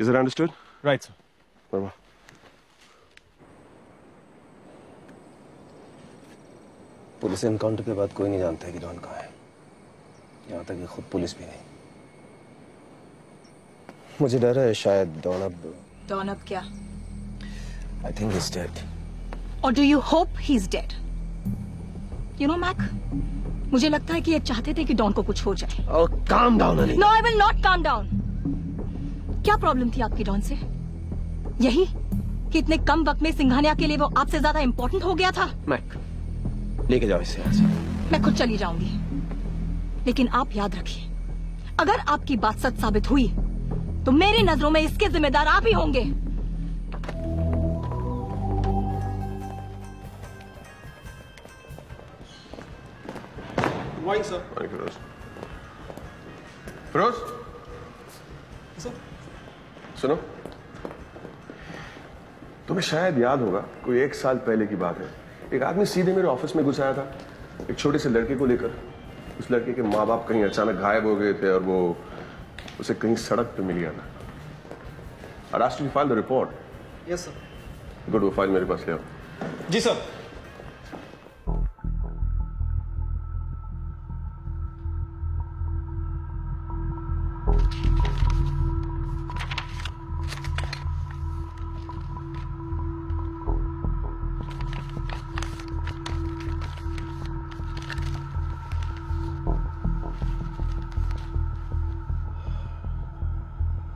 Is it understood? Right, sir. Verma. Police encounter के बाद कोई नहीं जानता है कि डॉन कहाँ है, यहाँ तक कि खुद पुलिस भी नहीं। मुझे डर है शायद डॉन अब क्या? I think he's dead. Or do you hope he's dead? You know, Mac, मुझे लगता है कि ये चाहते थे कि डॉन को कुछ हो जाए। Oh, calm down, Anita. No, I will not calm down. क्या प्रॉब्लम थी आपकी डॉन से? यही कि इतने कम वक्त में सिंघानिया के लिए वो आपसे ज्यादा इंपॉर्टेंट हो गया था? मैक, लेके जाओ इसे यहाँ से। मैं खुद चली जाऊंगी, लेकिन आप याद रखिए, अगर आपकी बात सच साबित हुई तो मेरी नजरों में इसके जिम्मेदार आप ही होंगे। Morning, sir. Morning, Feroz. Feroz? Sir? सुनो, तुम्हें शायद याद होगा, कोई 1 साल पहले की बात है। एक आदमी सीधे मेरे ऑफिस में घुस आया था, एक छोटे से लड़के को लेकर। उस लड़के के माँ बाप कहीं अचानक गायब हो गए थे और वो उसे कहीं सड़क पे मिल गया था। I asked you to file the report. Yes, sir. Good, वो फाइल मेरे पास ले आओ। जी सर।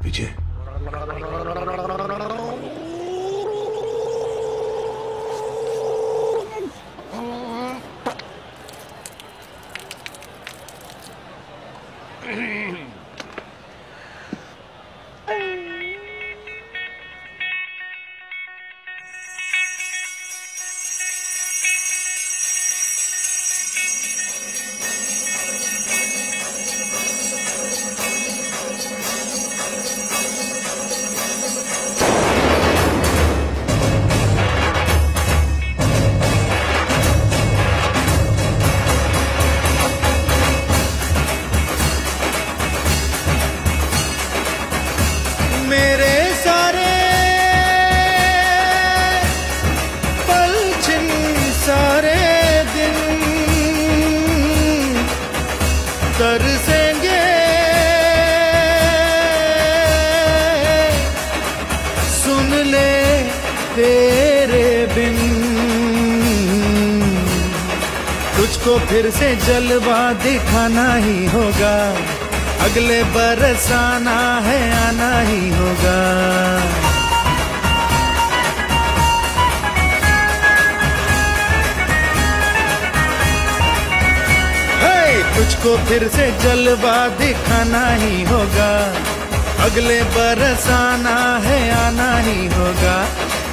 विजय, तरसेंगे सुन ले तेरे बिन, तुझको फिर से जलवा दिखाना ही होगा, अगले बरस आना है आना ही होगा। तुझको फिर से जलवा दिखाना ही होगा, अगले बरस आना है आना ही होगा।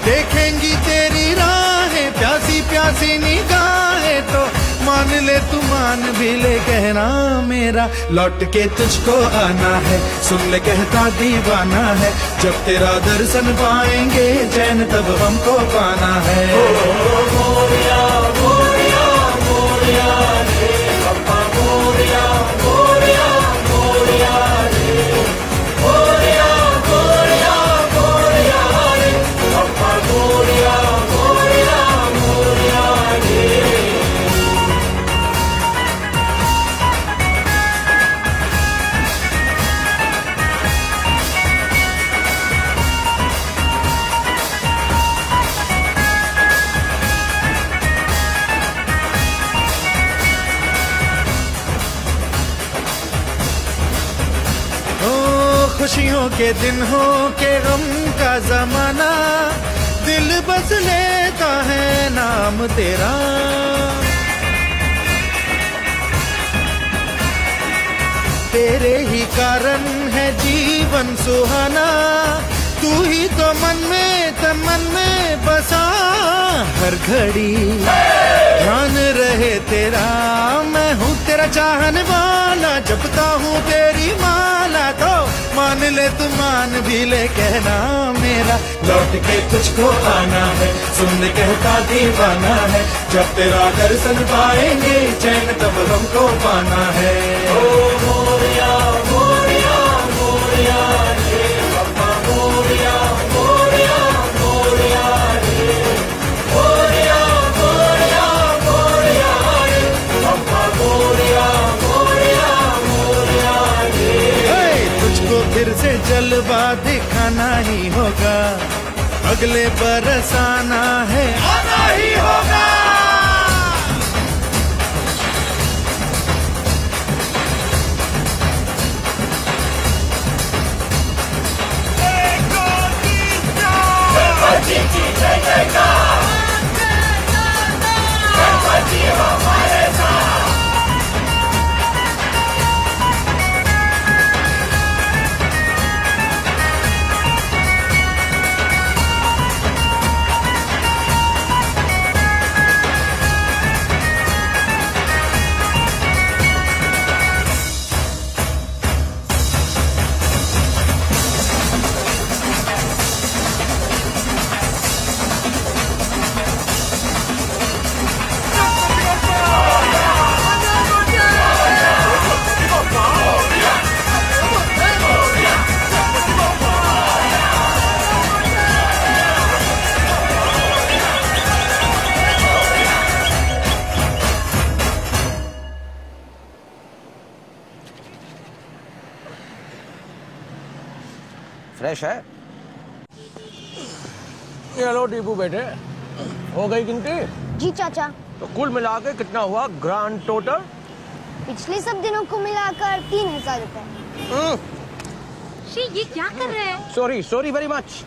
देखेंगी तेरी राहें प्यासी प्यासी निगाहें, तो मान ले तू मान भी ले कहना मेरा, लौट के तुझको आना है सुन ले कहता दीवाना है, जब तेरा दर्शन पाएंगे चैन तब हमको पाना है। मोरिया मोरिया मोरिया रे पप्पा मोरिया मोरिया मोरिया रे, मोरिया मोरिया मोरिया रे पप्पा मोरिया मोरिया मोरिया रे। खुशियों के दिन हो के गम का जमाना, दिल बस लेता है नाम तेरा। तेरे ही कारण है जीवन सुहाना, तू ही तो मन में तन मन में बसा, हर घड़ी ध्यान रहे तेरा। मैं हूँ तेरा चाहने वाला, जपता हूँ तेरी माला, तो मान ले तू मान भी ले कहना मेरा, लौट के तुझको आना है सुन ले कहता दीवाना है, जब तेरा दर्शन पाएंगे चैन तब हमको पाना है। ओ मोरिया मोरिया मोरिया रे पप्पा जलवा दिखाना ही होगा, अगले बरस आना है, आना ही होगा। फ्रेश है? चलो दीपू बेटे, हो गई गिनती? जी चाचा। तो कुल मिला के कितना हुआ ग्रांड टोटल? पिछले सब दिनों को मिलाकर 3000 रुपए। ये क्या कर रहे हैं? Sorry very much.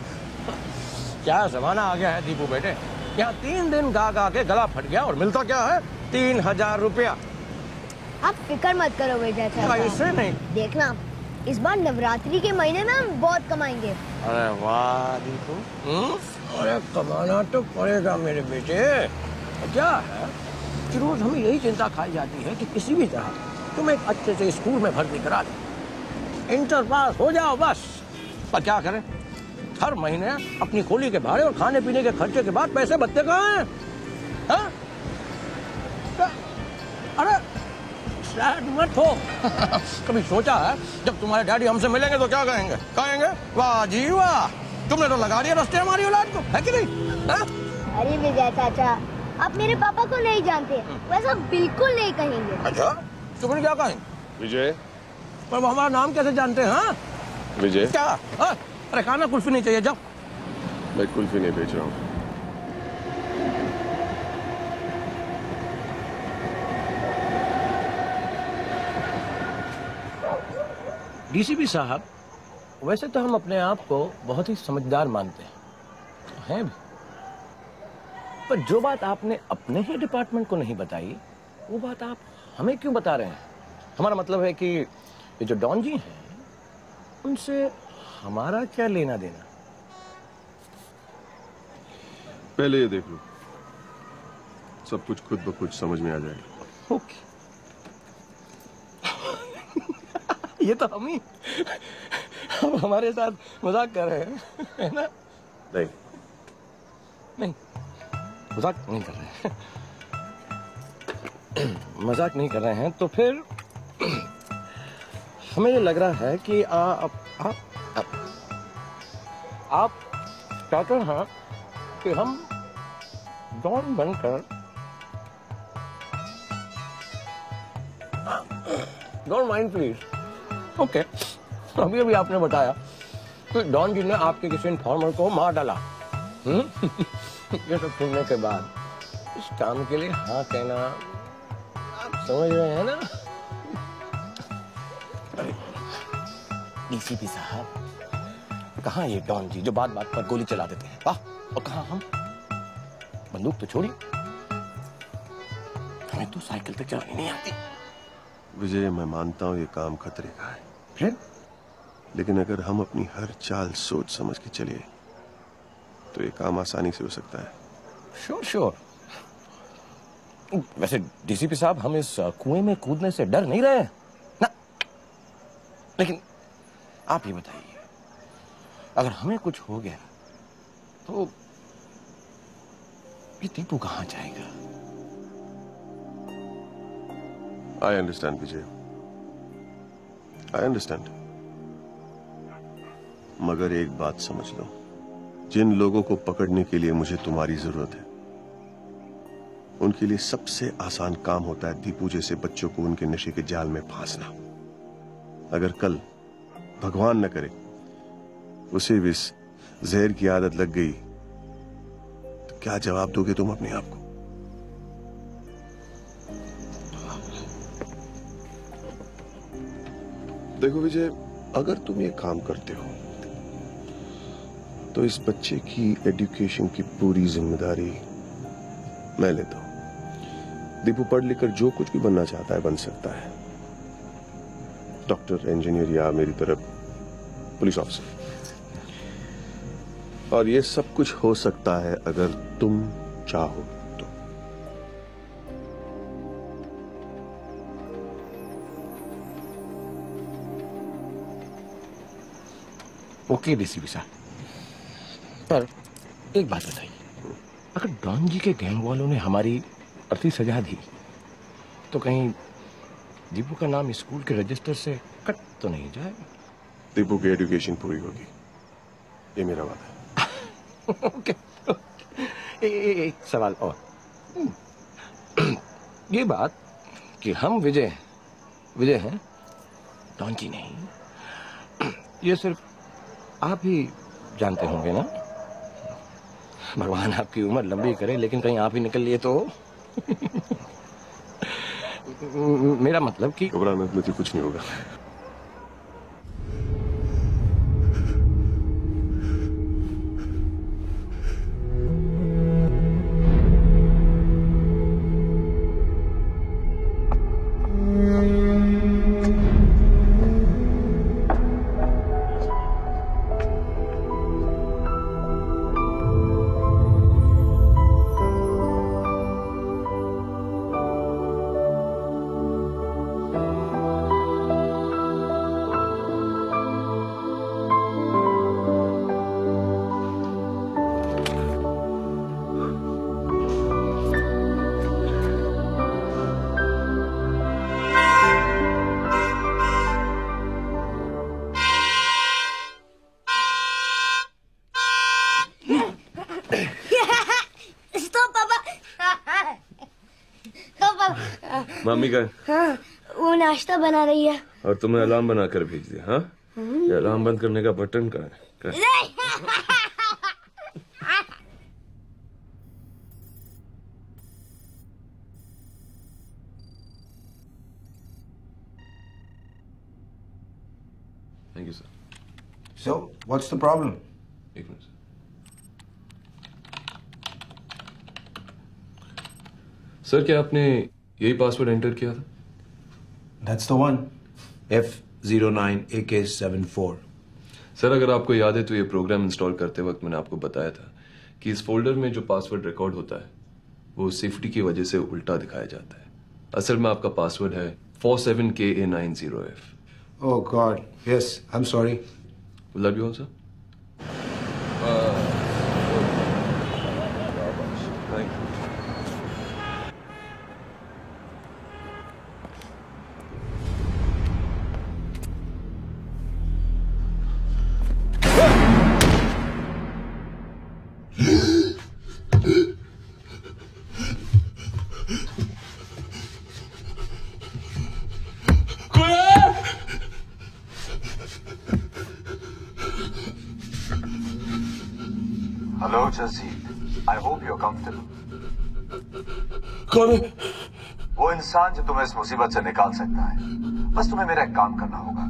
क्या जमाना आ गया है दीपू बेटे, यहाँ 3 दिन गा गा के गला फट गया और मिलता क्या है? 3000 रुपया। आप फिक्र मत करो बेटा चाचा। ऐसे नहीं, देखना इस बार नवरात्रि के महीने में हम बहुत कमाएंगे। अरे वाह दीपू, अरे कमाना तो पड़ेगा मेरे बेटे। क्या है कि रोज हमें यही चिंता खाई जाती है कि किसी भी तरह तुम एक अच्छे से स्कूल में भर्ती करा दो, इंटर पास हो जाओ बस। पर क्या करें, हर महीने अपनी खोली के भाड़े और खाने पीने के खर्चे के बाद पैसे बचते कहाँ हैं? हाँ? अरे सैड मत हो। कभी सोचा है जब तुम्हारे डैडी हमसे मिलेंगे तो क्या कहेंगे? कहेंगे वाह जी वाह, तुमने तो लगा दिया रास्ते हमारी औलाद को, है कि नहीं? हा? अरे विजय चाचा, आप मेरे पापा को नहीं जानते, वैसा बिल्कुल नहीं कहेंगे। अच्छा, तुमने क्या कहेंगे? विजय। पर वो हमारा नाम कैसे जानते हैं? हाँ विजय। क्या? अरे खाना कुल्फी नहीं चाहिए, जाओ। मैं कुल्फी नहीं बेच रहा हूँ। डीसीपी साहब, वैसे तो हम अपने आप को बहुत ही समझदार मानते हैं भी, पर जो बात आपने अपने ही डिपार्टमेंट को नहीं बताई वो बात आप हमें क्यों बता रहे हैं? हमारा मतलब है कि ये जो डॉन जी हैं उनसे हमारा क्या लेना देना? पहले ये देख लो, सब कुछ खुद ब खुद समझ में आ जाएगा। ओके। ये तो हम ही अब हमारे साथ मजाक कर रहे हैं, है ना? नहीं, मजाक नहीं कर रहे हैं। मजाक नहीं कर रहे हैं तो फिर हमें ये लग रहा है कि आप चाहते हैं कि हम डॉन बनकर डोंट माइंड प्लीज। ओके, अभी अभी आपने बताया कि डॉन जी ने आपके किसी इन्फॉर्मर को मार डाला। ये सब सुनने के बाद इस काम के लिए हाँ कहना आप समझ रहे हैं ना? डीसीपी साहब, कहाँ ये डॉन जी जो बात बात पर गोली चला देते हैं, वाह, और कहाँ हम? बंदूक तो छोड़ी, हमें तो साइकिल तक चलानी नहीं आती। विजय, मैं मानता हूँ ये काम खतरे का है, फिर? लेकिन अगर हम अपनी हर चाल सोच समझ के चले तो ये काम आसानी से हो सकता है। श्योर। वैसे डीसीपी साहब, हम इस कुएं में कूदने से डर नहीं रहे हैं ना, लेकिन आप ये बताइए, अगर हमें कुछ हो गया तो ये दीपू कहाँ जाएगा? I understand Vijay, I understand, मगर एक बात समझ लो, जिन लोगों को पकड़ने के लिए मुझे तुम्हारी जरूरत है उनके लिए सबसे आसान काम होता है दीपू जैसे बच्चों को उनके नशे के जाल में फांसना। अगर कल भगवान न करे उसे भी इस जहर की आदत लग गई तो क्या जवाब दोगे तुम अपने आप को? देखो विजय, अगर तुम ये काम करते हो तो इस बच्चे की एजुकेशन की पूरी जिम्मेदारी मैं लेता हूं। दीपू पढ़ लिखकर जो कुछ भी बनना चाहता है बन सकता है, डॉक्टर, इंजीनियर या मेरी तरफ पुलिस ऑफिसर। और ये सब कुछ हो सकता है अगर तुम चाहो तो। ओके डीसीपी साहब, पर एक बात बताइए, अगर डॉन जी के गैंग वालों ने हमारी अर्थी सजा दी तो कहीं दीपू का नाम स्कूल के रजिस्टर से कट तो नहीं जाएगा? दीपू की एजुकेशन पूरी होगी, ये मेरा वादा है। ओके। एक सवाल और, ये बात कि हम विजय हैं, डॉन जी नहीं, ये सिर्फ आप ही जानते होंगे ना? भगवान आपकी उम्र लंबी करे, लेकिन कहीं आप ही निकल लिए तो। मेरा मतलब कि घबरा मत, मुझे कुछ नहीं होगा। मम्मी का वो नाश्ता बना रही है। और तुम्हें अलार्म बना कर भेज दिया? हाँ, ये अलार्म बंद करने का बटन कहाँ है? Thank you sir. So, what's the problem? एक मिनट। सर, क्या आपने यही पासवर्ड एंटर किया था? That's the one. F09AK74. Sir, अगर आपको याद है तो ये प्रोग्राम इंस्टॉल करते वक्त मैंने आपको बताया था कि इस फोल्डर में जो पासवर्ड रिकॉर्ड होता है वो सेफ्टी की वजह से उल्टा दिखाया जाता है। असल में आपका पासवर्ड है 47KA90F। Oh God. Yes, I'm sorry. Will that be all, sir? Thank you. Hello, Jasjeet. I hope you're comfortable. कौन है? वो इंसान जो तुम्हें इस मुसीबत से निकाल सकता है, बस तुम्हें मेरा एक काम करना होगा।